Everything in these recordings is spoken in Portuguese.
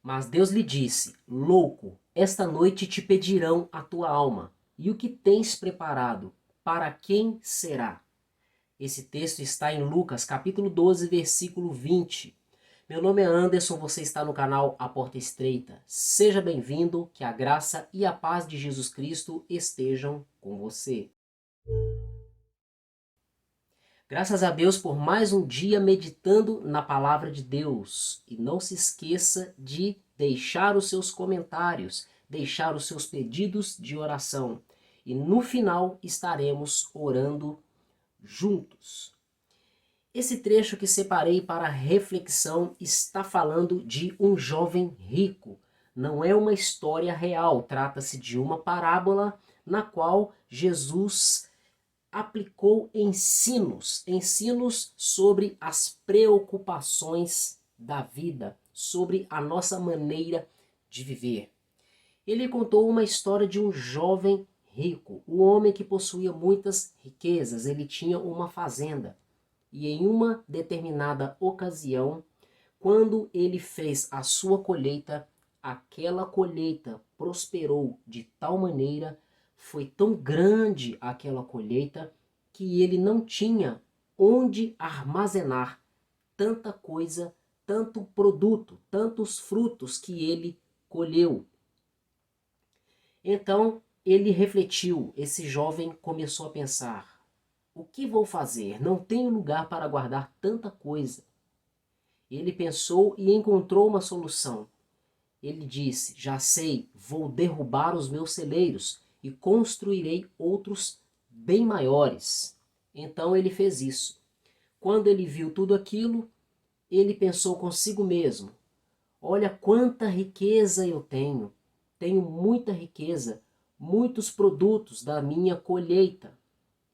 Mas Deus lhe disse: louco, esta noite te pedirão a tua alma, e o que tens preparado, para quem será? Esse texto está em Lucas, capítulo 12, versículo 20. Meu nome é Anderson, você está no canal A Porta Estreita. Seja bem-vindo, que a graça e a paz de Jesus Cristo estejam com você. Graças a Deus por mais um dia meditando na palavra de Deus. E não se esqueça de deixar os seus comentários, deixar os seus pedidos de oração. E no final estaremos orando juntos. Esse trecho que separei para reflexão está falando de um jovem rico. Não é uma história real, trata-se de uma parábola na qual Jesus aplicou ensinos sobre as preocupações da vida, sobre a nossa maneira de viver. Ele contou uma história de um jovem rico, um homem que possuía muitas riquezas, ele tinha uma fazenda. E em uma determinada ocasião, quando ele fez a sua colheita, aquela colheita prosperou de tal maneira, foi tão grande aquela colheita, que ele não tinha onde armazenar tanta coisa, tanto produto, tantos frutos que ele colheu. Então ele refletiu, esse jovem começou a pensar: o que vou fazer? Não tenho lugar para guardar tanta coisa. Ele pensou e encontrou uma solução. Ele disse: já sei, vou derrubar os meus celeiros e construirei outros bem maiores. Então ele fez isso. Quando ele viu tudo aquilo, ele pensou consigo mesmo: olha quanta riqueza eu tenho. Tenho muita riqueza, muitos produtos da minha colheita.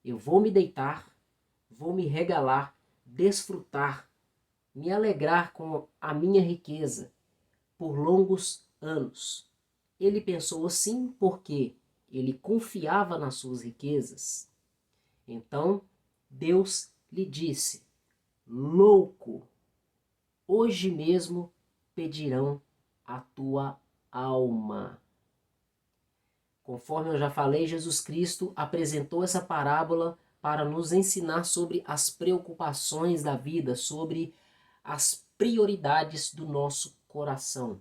Eu vou me deitar, vou me regalar, desfrutar, me alegrar com a minha riqueza por longos anos. Ele pensou assim porque ele confiava nas suas riquezas. Então Deus lhe disse: louco, hoje mesmo pedirão a tua alma. Conforme eu já falei, Jesus Cristo apresentou essa parábola para nos ensinar sobre as preocupações da vida, sobre as prioridades do nosso coração.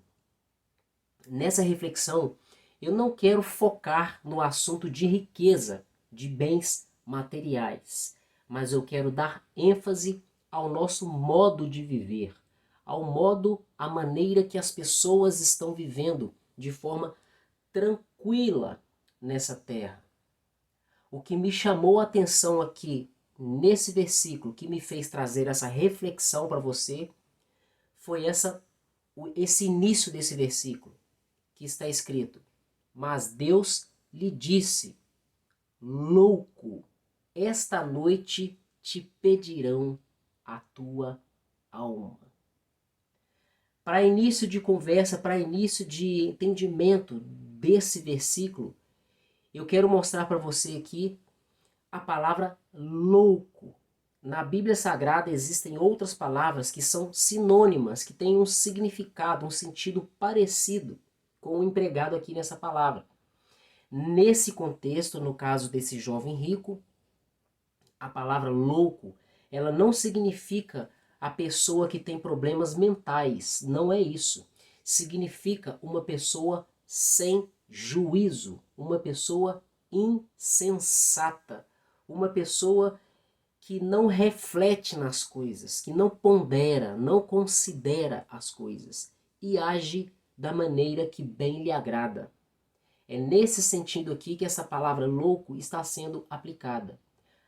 Nessa reflexão, eu não quero focar no assunto de riqueza, de bens materiais, mas eu quero dar ênfase ao nosso modo de viver, ao modo, à maneira que as pessoas estão vivendo de forma tranquila nessa terra. O que me chamou a atenção aqui nesse versículo, que me fez trazer essa reflexão para você, foi esse início desse versículo, que está escrito: mas Deus lhe disse, louco, esta noite te pedirão a tua alma. Para início de conversa, para início de entendimento desse versículo, eu quero mostrar para você aqui a palavra louco. Na Bíblia Sagrada existem outras palavras que são sinônimas, que têm um significado, um sentido parecido com o empregado aqui nessa palavra. Nesse contexto, no caso desse jovem rico, a palavra louco, ela não significa a pessoa que tem problemas mentais, não é isso. Significa uma pessoa sem juízo, uma pessoa insensata, uma pessoa que não reflete nas coisas, que não pondera, não considera as coisas e age da maneira que bem lhe agrada. É nesse sentido aqui que essa palavra louco está sendo aplicada.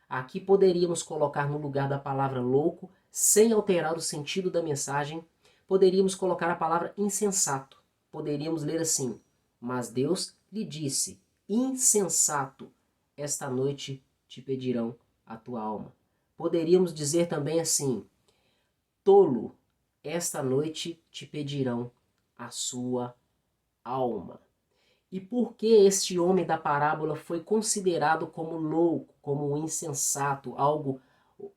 Aqui poderíamos colocar no lugar da palavra louco, sem alterar o sentido da mensagem, poderíamos colocar a palavra insensato. Poderíamos ler assim: mas Deus lhe disse, insensato, esta noite te pedirão a tua alma. Poderíamos dizer também assim: tolo, esta noite te pedirão a sua alma. E por que este homem da parábola foi considerado como louco, como um insensato,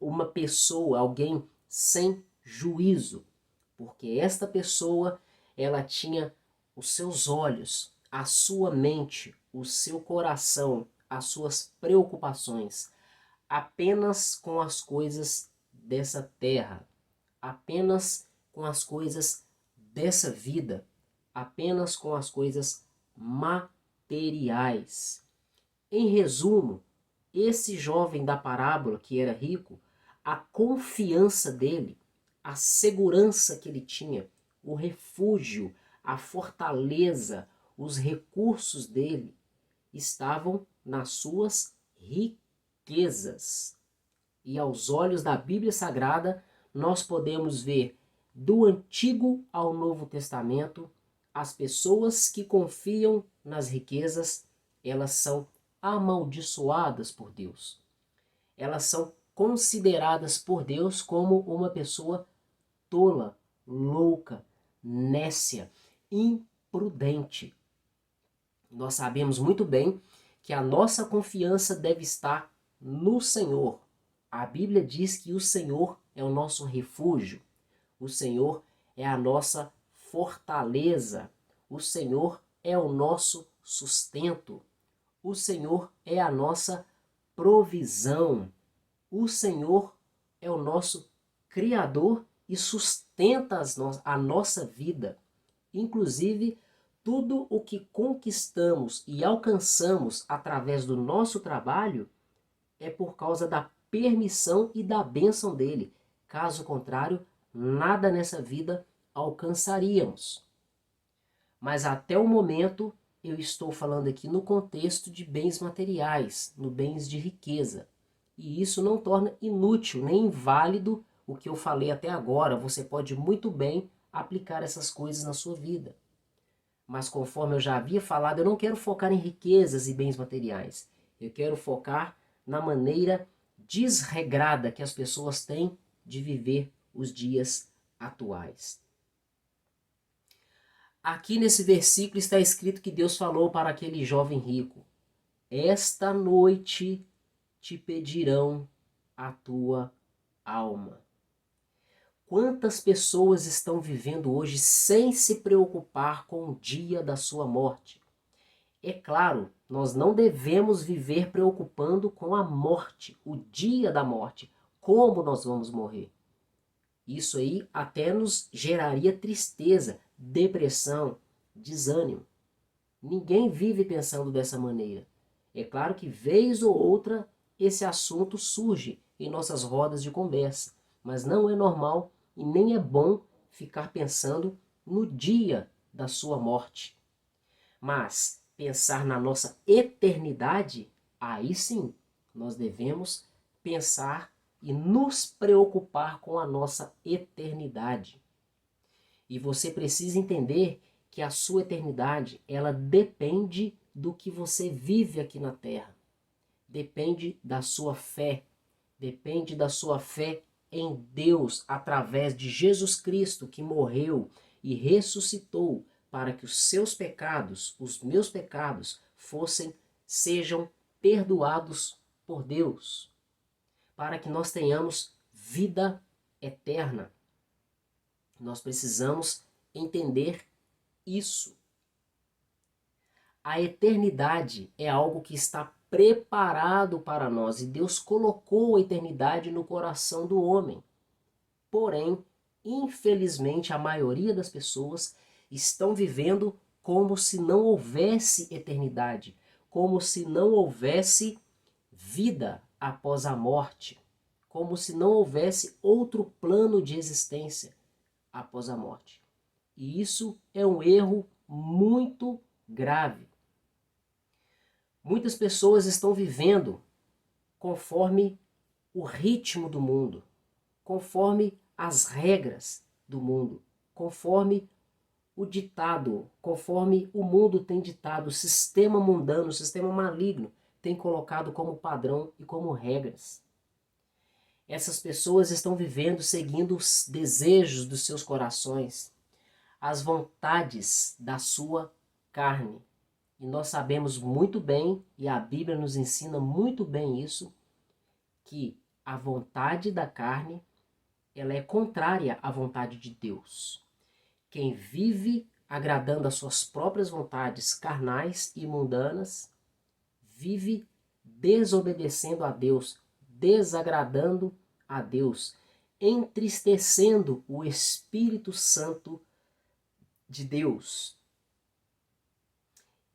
uma pessoa, alguém sem juízo? Porque esta pessoa, ela tinha os seus olhos, a sua mente, o seu coração, as suas preocupações apenas com as coisas dessa terra, apenas com as coisas dessa vida, apenas com as coisas materiais. Em resumo, esse jovem da parábola que era rico, a confiança dele, a segurança que ele tinha, o refúgio, a fortaleza, os recursos dele estavam nas suas riquezas. E aos olhos da Bíblia Sagrada, nós podemos ver do Antigo ao Novo Testamento, as pessoas que confiam nas riquezas, elas são amaldiçoadas por Deus. Elas são consideradas por Deus como uma pessoa tola, louca, nécia, imprudente. Nós sabemos muito bem que a nossa confiança deve estar no Senhor. A Bíblia diz que o Senhor é o nosso refúgio, o Senhor é a nossa fortaleza, o Senhor é o nosso sustento, o Senhor é a nossa provisão, o Senhor é o nosso Criador e sustenta a nossa vida. Inclusive, tudo o que conquistamos e alcançamos através do nosso trabalho é por causa da permissão e da bênção dele. Caso contrário, nada nessa vida alcançaríamos. Mas até o momento eu estou falando aqui no contexto de bens materiais, no bens de riqueza. E isso não torna inútil nem inválido o que eu falei até agora. Você pode muito bem aplicar essas coisas na sua vida. Mas conforme eu já havia falado, eu não quero focar em riquezas e bens materiais. Eu quero focar na maneira desregrada que as pessoas têm de viver os dias atuais. Aqui nesse versículo está escrito que Deus falou para aquele jovem rico: esta noite te pedirão a tua alma. Quantas pessoas estão vivendo hoje sem se preocupar com o dia da sua morte? É claro, nós não devemos viver preocupando com a morte, o dia da morte, como nós vamos morrer. Isso aí até nos geraria tristeza, depressão, desânimo. Ninguém vive pensando dessa maneira. É claro que vez ou outra esse assunto surge em nossas rodas de conversa, mas não é normal e nem é bom ficar pensando no dia da sua morte. Mas pensar na nossa eternidade, aí sim, nós devemos pensar e nos preocupar com a nossa eternidade. E você precisa entender que a sua eternidade, ela depende do que você vive aqui na Terra. Depende da sua fé. Depende da sua fé em Deus através de Jesus Cristo, que morreu e ressuscitou para que os seus pecados, os meus pecados, sejam perdoados por Deus, para que nós tenhamos vida eterna. Nós precisamos entender isso. A eternidade é algo que está preparado para nós e Deus colocou a eternidade no coração do homem. Porém, infelizmente, a maioria das pessoas estão vivendo como se não houvesse eternidade, como se não houvesse vida após a morte, como se não houvesse outro plano de existência após a morte. E isso é um erro muito grave. Muitas pessoas estão vivendo conforme o ritmo do mundo, conforme as regras do mundo, conforme o ditado, conforme o mundo tem ditado, o sistema mundano, o sistema maligno tem colocado como padrão e como regras. Essas pessoas estão vivendo seguindo os desejos dos seus corações, as vontades da sua carne. E nós sabemos muito bem, e a Bíblia nos ensina muito bem isso, que a vontade da carne, ela é contrária à vontade de Deus. Quem vive agradando às suas próprias vontades carnais e mundanas, vive desobedecendo a Deus, desagradando a Deus, entristecendo o Espírito Santo de Deus.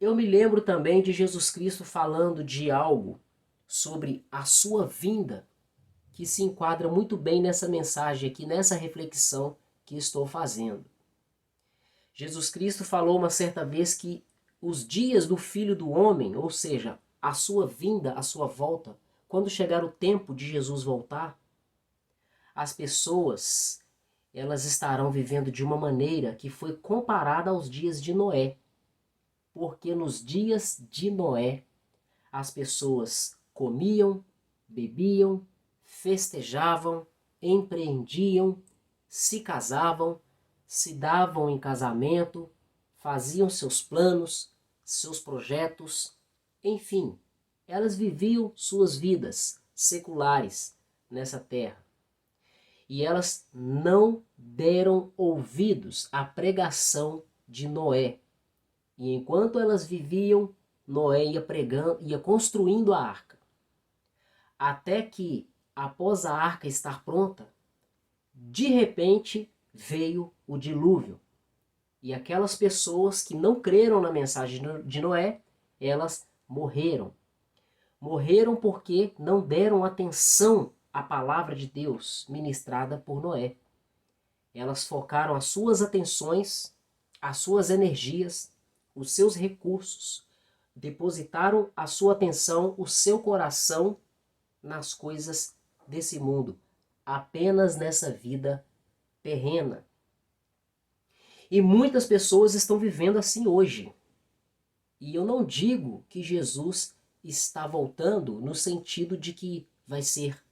Eu me lembro também de Jesus Cristo falando de algo sobre a sua vinda, que se enquadra muito bem nessa mensagem aqui, nessa reflexão que estou fazendo. Jesus Cristo falou uma certa vez que os dias do Filho do Homem, ou seja, a sua vinda, a sua volta, quando chegar o tempo de Jesus voltar, as pessoas, elas estarão vivendo de uma maneira que foi comparada aos dias de Noé. Porque nos dias de Noé, as pessoas comiam, bebiam, festejavam, empreendiam, se casavam, se davam em casamento, faziam seus planos, seus projetos, enfim, elas viviam suas vidas seculares nessa terra. E elas não deram ouvidos à pregação de Noé. E enquanto elas viviam, Noé ia pregando, ia construindo a arca. Até que, após a arca estar pronta, de repente veio o dilúvio. E aquelas pessoas que não creram na mensagem de Noé, elas morreram. Morreram porque não deram atenção à palavra de Deus ministrada por Noé. Elas focaram as suas atenções, as suas energias, os seus recursos, depositaram a sua atenção, o seu coração nas coisas desse mundo, apenas nessa vida terrena. E muitas pessoas estão vivendo assim hoje. E eu não digo que Jesus está voltando no sentido de que vai ser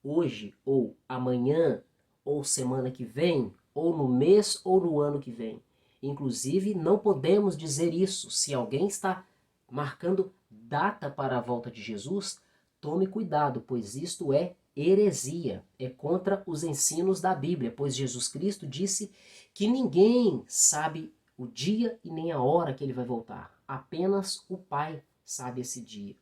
hoje, ou amanhã, ou semana que vem, ou no mês, ou no ano que vem. Inclusive, não podemos dizer isso. Se alguém está marcando data para a volta de Jesus, tome cuidado, pois isto é heresia, é contra os ensinos da Bíblia, pois Jesus Cristo disse que ninguém sabe o dia e nem a hora que ele vai voltar. Apenas o Pai sabe esse dia.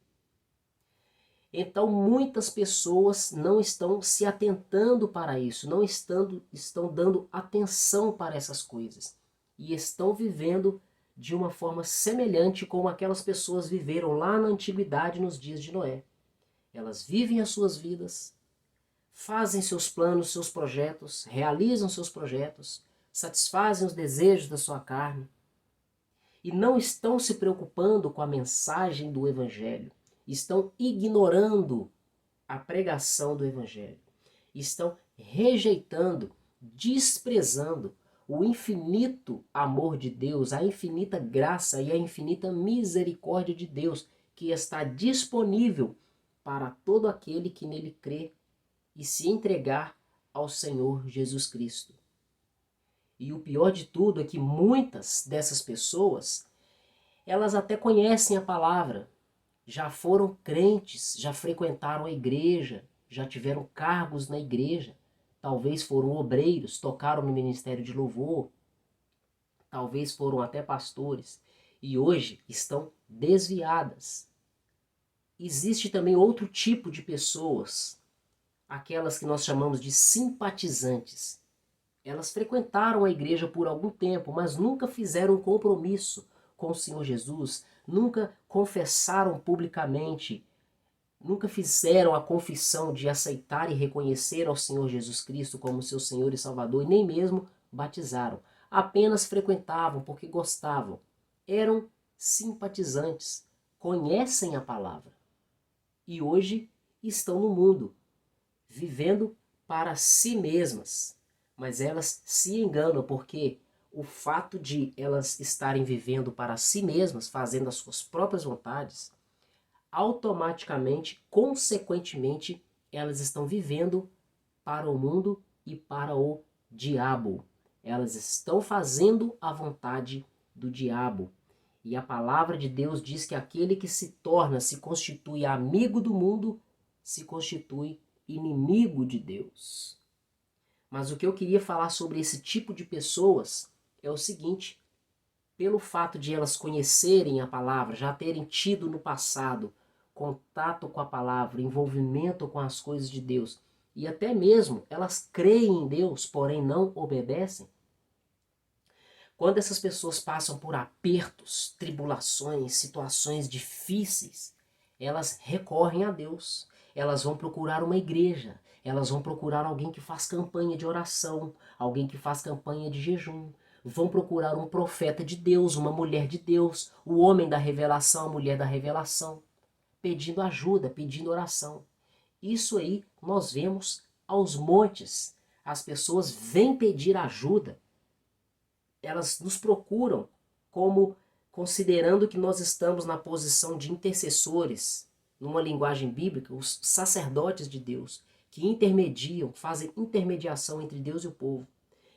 Então muitas pessoas não estão se atentando para isso, não estão dando atenção para essas coisas. E estão vivendo de uma forma semelhante como aquelas pessoas viveram lá na antiguidade nos dias de Noé. Elas vivem as suas vidas, fazem seus planos, seus projetos, realizam seus projetos, satisfazem os desejos da sua carne e não estão se preocupando com a mensagem do Evangelho. Estão ignorando a pregação do Evangelho. Estão rejeitando, desprezando o infinito amor de Deus, a infinita graça e a infinita misericórdia de Deus que está disponível para todo aquele que nele crê e se entregar ao Senhor Jesus Cristo. E o pior de tudo é que muitas dessas pessoas, elas até conhecem a palavra, já foram crentes, já frequentaram a igreja, já tiveram cargos na igreja, talvez foram obreiros, tocaram no ministério de louvor, talvez foram até pastores, e hoje estão desviadas. Existe também outro tipo de pessoas, aquelas que nós chamamos de simpatizantes. Elas frequentaram a igreja por algum tempo, mas nunca fizeram um compromisso com o Senhor Jesus, nunca confessaram publicamente, nunca fizeram a confissão de aceitar e reconhecer ao Senhor Jesus Cristo como seu Senhor e Salvador, e nem mesmo batizaram. Apenas frequentavam porque gostavam. Eram simpatizantes, conhecem a palavra. E hoje estão no mundo, vivendo para si mesmas. Mas elas se enganam porque o fato de elas estarem vivendo para si mesmas, fazendo as suas próprias vontades, automaticamente, consequentemente, elas estão vivendo para o mundo e para o diabo. Elas estão fazendo a vontade do diabo. E a palavra de Deus diz que aquele que se constitui amigo do mundo, se constitui inimigo de Deus. Mas o que eu queria falar sobre esse tipo de pessoas é o seguinte: pelo fato de elas conhecerem a palavra, já terem tido no passado contato com a palavra, envolvimento com as coisas de Deus, e até mesmo elas creem em Deus, porém não obedecem, quando essas pessoas passam por apertos, tribulações, situações difíceis, elas recorrem a Deus. Elas vão procurar uma igreja, elas vão procurar alguém que faz campanha de oração, alguém que faz campanha de jejum, vão procurar um profeta de Deus, uma mulher de Deus, o homem da revelação, a mulher da revelação, pedindo ajuda, pedindo oração. Isso aí nós vemos aos montes. As pessoas vêm pedir ajuda, elas nos procuram como considerando que nós estamos na posição de intercessores, numa linguagem bíblica, os sacerdotes de Deus, que intermediam, fazem intermediação entre Deus e o povo.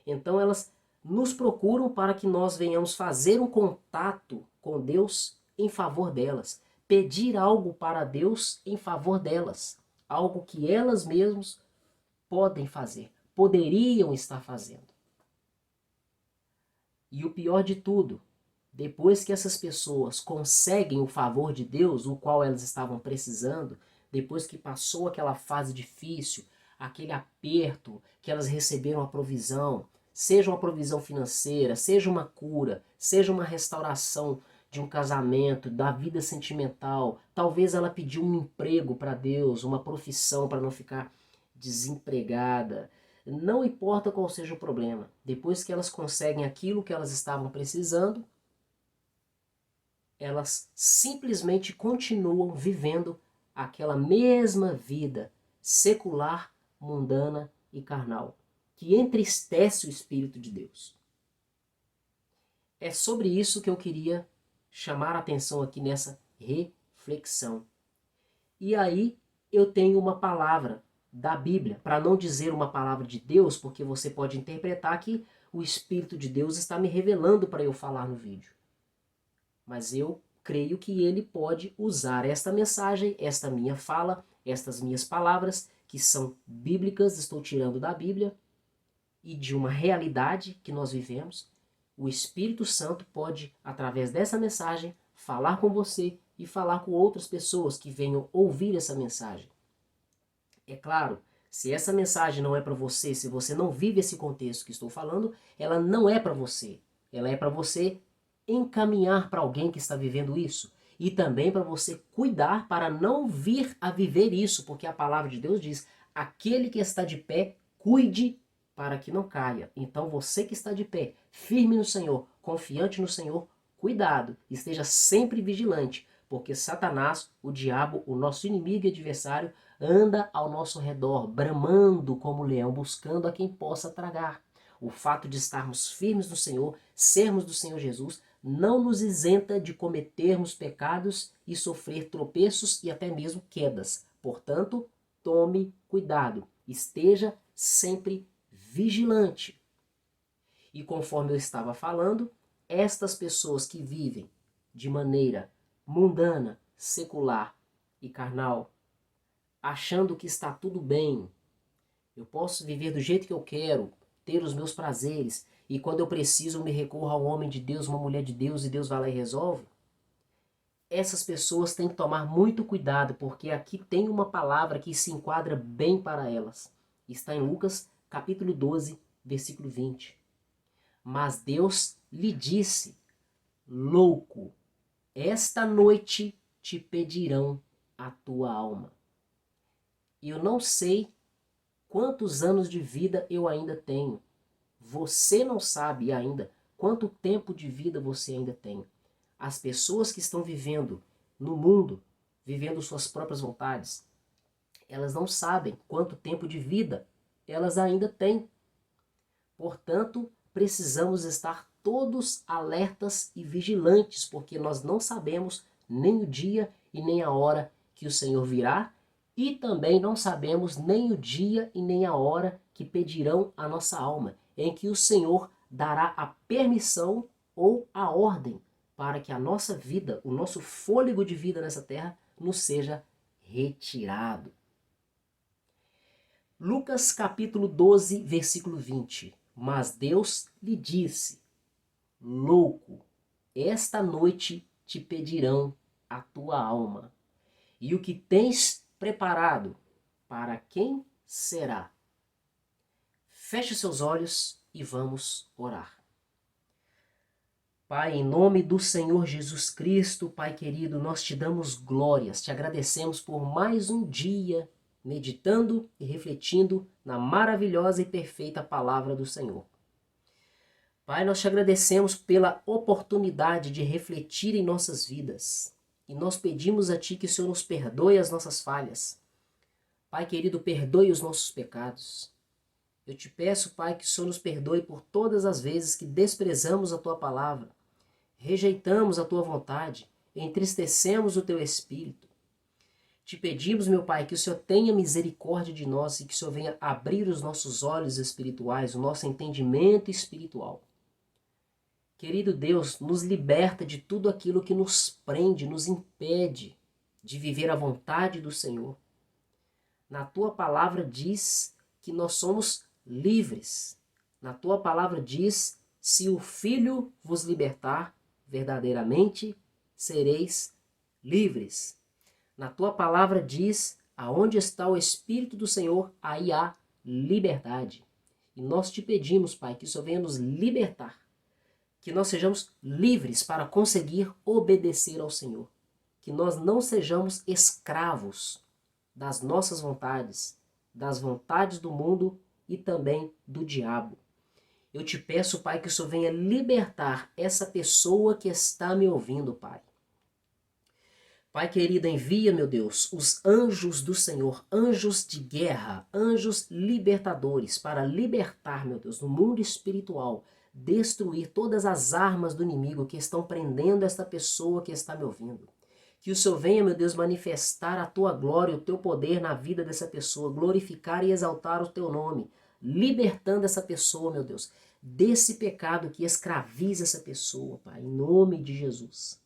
Então elas nos procuram para que nós venhamos fazer um contato com Deus em favor delas, pedir algo para Deus em favor delas, algo que elas mesmas podem fazer, poderiam estar fazendo. E o pior de tudo, depois que essas pessoas conseguem o favor de Deus, o qual elas estavam precisando, depois que passou aquela fase difícil, aquele aperto, que elas receberam a provisão, seja uma provisão financeira, seja uma cura, seja uma restauração de um casamento, da vida sentimental, talvez ela pediu um emprego para Deus, uma profissão para não ficar desempregada. Não importa qual seja o problema, depois que elas conseguem aquilo que elas estavam precisando, elas simplesmente continuam vivendo aquela mesma vida secular, mundana e carnal, que entristece o Espírito de Deus. É sobre isso que eu queria chamar a atenção aqui nessa reflexão. E aí eu tenho uma palavra da Bíblia, para não dizer uma palavra de Deus, porque você pode interpretar que o Espírito de Deus está me revelando para eu falar no vídeo. Mas eu creio que ele pode usar esta mensagem, esta minha fala, estas minhas palavras, que são bíblicas, estou tirando da Bíblia, e de uma realidade que nós vivemos. O Espírito Santo pode, através dessa mensagem, falar com você e falar com outras pessoas que venham ouvir essa mensagem. É claro, se essa mensagem não é para você, se você não vive esse contexto que estou falando, ela não é para você. Ela é para você encaminhar para alguém que está vivendo isso. E também para você cuidar para não vir a viver isso, porque a palavra de Deus diz: aquele que está de pé, cuide para que não caia. Então você que está de pé, firme no Senhor, confiante no Senhor, cuidado, esteja sempre vigilante, porque Satanás, o diabo, o nosso inimigo e adversário, anda ao nosso redor, bramando como leão, buscando a quem possa tragar. O fato de estarmos firmes no Senhor, sermos do Senhor Jesus, não nos isenta de cometermos pecados e sofrer tropeços e até mesmo quedas. Portanto, tome cuidado, esteja sempre vigilante. E conforme eu estava falando, estas pessoas que vivem de maneira mundana, secular e carnal, achando que está tudo bem, eu posso viver do jeito que eu quero, ter os meus prazeres, e quando eu preciso eu me recorro a um homem de Deus, uma mulher de Deus, e Deus vai lá e resolve. Essas pessoas têm que tomar muito cuidado, porque aqui tem uma palavra que se enquadra bem para elas. Está em Lucas capítulo 12, versículo 20. Mas Deus lhe disse: louco, esta noite te pedirão a tua alma. E eu não sei quantos anos de vida eu ainda tenho. Você não sabe ainda quanto tempo de vida você ainda tem. As pessoas que estão vivendo no mundo, vivendo suas próprias vontades, elas não sabem quanto tempo de vida elas ainda têm. Portanto, precisamos estar todos alertas e vigilantes, porque nós não sabemos nem o dia e nem a hora que o Senhor virá, e também não sabemos nem o dia e nem a hora que pedirão a nossa alma, em que o Senhor dará a permissão ou a ordem para que a nossa vida, o nosso fôlego de vida nessa terra, nos seja retirado. Lucas capítulo 12, versículo 20. Mas Deus lhe disse: louco, esta noite te pedirão a tua alma. E o que tens preparado, para quem será? Feche seus olhos e vamos orar. Pai, em nome do Senhor Jesus Cristo, Pai querido, nós te damos glórias, te agradecemos por mais um dia meditando e refletindo na maravilhosa e perfeita palavra do Senhor. Pai, nós te agradecemos pela oportunidade de refletir em nossas vidas e nós pedimos a Ti que o Senhor nos perdoe as nossas falhas. Pai querido, perdoe os nossos pecados. Eu te peço, Pai, que o Senhor nos perdoe por todas as vezes que desprezamos a Tua palavra, rejeitamos a Tua vontade, entristecemos o Teu Espírito. Te pedimos, meu Pai, que o Senhor tenha misericórdia de nós e que o Senhor venha abrir os nossos olhos espirituais, o nosso entendimento espiritual. Querido Deus, nos liberta de tudo aquilo que nos prende, nos impede de viver a vontade do Senhor. Na Tua palavra diz que nós somos livres. Na Tua palavra diz, se o Filho vos libertar, verdadeiramente sereis livres. Na Tua palavra diz, aonde está o Espírito do Senhor, aí há liberdade. E nós te pedimos, Pai, que o Senhor venha nos libertar, que nós sejamos livres para conseguir obedecer ao Senhor, que nós não sejamos escravos das nossas vontades, das vontades do mundo e também do diabo. Eu te peço, Pai, que o Senhor venha libertar essa pessoa que está me ouvindo, Pai. Pai querido, envia, meu Deus, os anjos do Senhor, anjos de guerra, anjos libertadores, para libertar, meu Deus, no mundo espiritual, destruir todas as armas do inimigo que estão prendendo esta pessoa que está me ouvindo. Que o Senhor venha, meu Deus, manifestar a Tua glória, o Teu poder na vida dessa pessoa, glorificar e exaltar o Teu nome, libertando essa pessoa, meu Deus, desse pecado que escraviza essa pessoa, Pai, em nome de Jesus.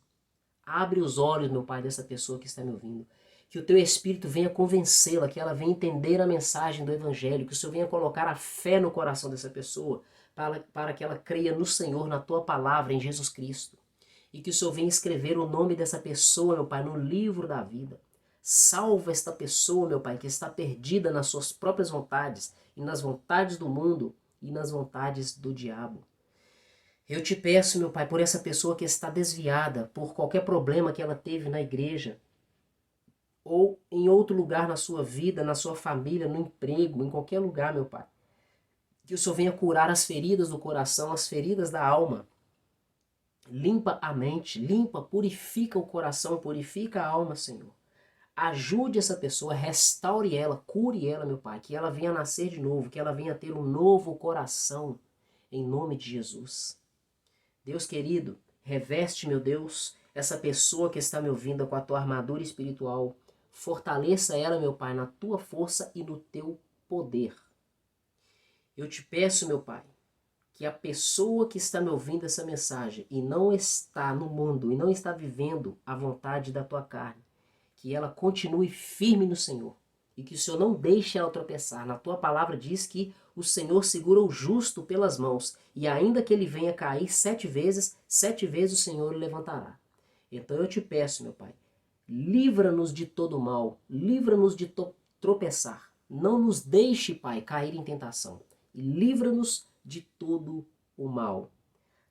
Abre os olhos, meu Pai, dessa pessoa que está me ouvindo. Que o Teu Espírito venha convencê-la, que ela venha entender a mensagem do Evangelho, que o Senhor venha colocar a fé no coração dessa pessoa, para que ela creia no Senhor, na Tua palavra, em Jesus Cristo. E que o Senhor venha escrever o nome dessa pessoa, meu Pai, no livro da vida. Salva esta pessoa, meu Pai, que está perdida nas suas próprias vontades, e nas vontades do mundo, e nas vontades do diabo. Eu te peço, meu Pai, por essa pessoa que está desviada, por qualquer problema que ela teve na igreja, ou em outro lugar na sua vida, na sua família, no emprego, em qualquer lugar, meu Pai. Que o Senhor venha curar as feridas do coração, as feridas da alma. Limpa a mente, limpa, purifica o coração, purifica a alma, Senhor. Ajude essa pessoa, restaure ela, cure ela, meu Pai, que ela venha nascer de novo, que ela venha ter um novo coração, em nome de Jesus. Deus querido, reveste, meu Deus, essa pessoa que está me ouvindo com a Tua armadura espiritual. Fortaleça ela, meu Pai, na Tua força e no Teu poder. Eu te peço, meu Pai, que a pessoa que está me ouvindo essa mensagem e não está no mundo e não está vivendo a vontade da Tua carne, que ela continue firme no Senhor e que o Senhor não deixe ela tropeçar. Na Tua palavra diz que o Senhor segura o justo pelas mãos e ainda que ele venha cair 7 vezes o Senhor o levantará. Então eu te peço, meu Pai, livra-nos de todo mal, livra-nos de tropeçar. Não nos deixe, Pai, cair em tentação e livra-nos de todo o mal.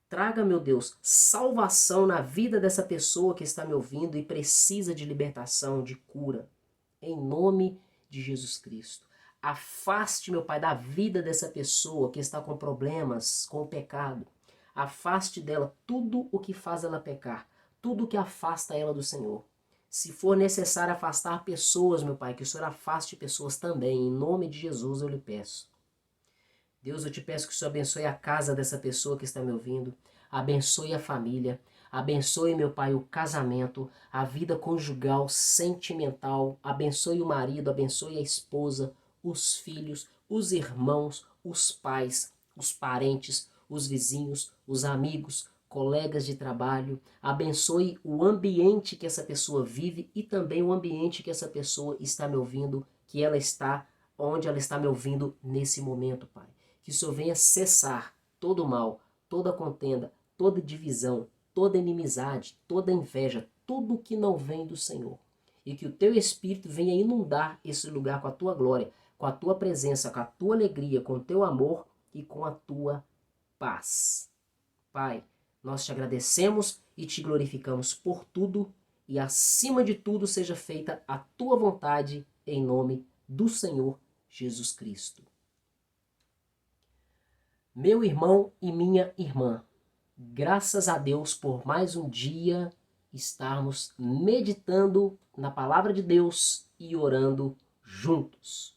Traga, meu Deus, salvação na vida dessa pessoa que está me ouvindo e precisa de libertação, de cura. Em nome de Jesus Cristo. Afaste, meu Pai, da vida dessa pessoa que está com problemas, com o pecado. Afaste dela tudo o que faz ela pecar, tudo o que afasta ela do Senhor. Se for necessário afastar pessoas, meu Pai, que o Senhor afaste pessoas também. Em nome de Jesus eu lhe peço. Deus, eu te peço que o Senhor abençoe a casa dessa pessoa que está me ouvindo, abençoe a família, abençoe, meu Pai, o casamento, a vida conjugal, sentimental, abençoe o marido, abençoe a esposa, os filhos, os irmãos, os pais, os parentes, os vizinhos, os amigos, colegas de trabalho, abençoe o ambiente que essa pessoa vive e também o ambiente que essa pessoa está me ouvindo, que ela está, onde ela está me ouvindo nesse momento, Pai. Que o Senhor venha cessar todo o mal, toda contenda, toda divisão, toda inimizade, toda inveja, tudo que não vem do Senhor. E que o teu Espírito venha inundar esse lugar com a tua glória, com a tua presença, com a tua alegria, com o teu amor e com a tua paz. Pai, nós te agradecemos e te glorificamos por tudo e acima de tudo seja feita a tua vontade em nome do Senhor Jesus Cristo. Meu irmão e minha irmã, graças a Deus por mais um dia estarmos meditando na palavra de Deus e orando juntos.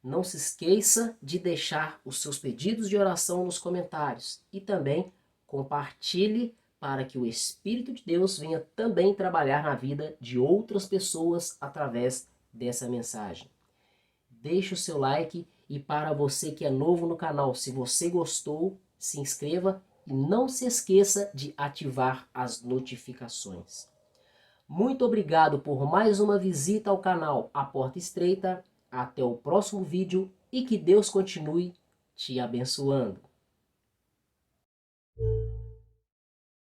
Não se esqueça de deixar os seus pedidos de oração nos comentários e também compartilhe para que o Espírito de Deus venha também trabalhar na vida de outras pessoas através dessa mensagem. Deixe o seu like e para você que é novo no canal, se você gostou, se inscreva e não se esqueça de ativar as notificações. Muito obrigado por mais uma visita ao canal A Porta Estreita. Até o próximo vídeo e que Deus continue te abençoando.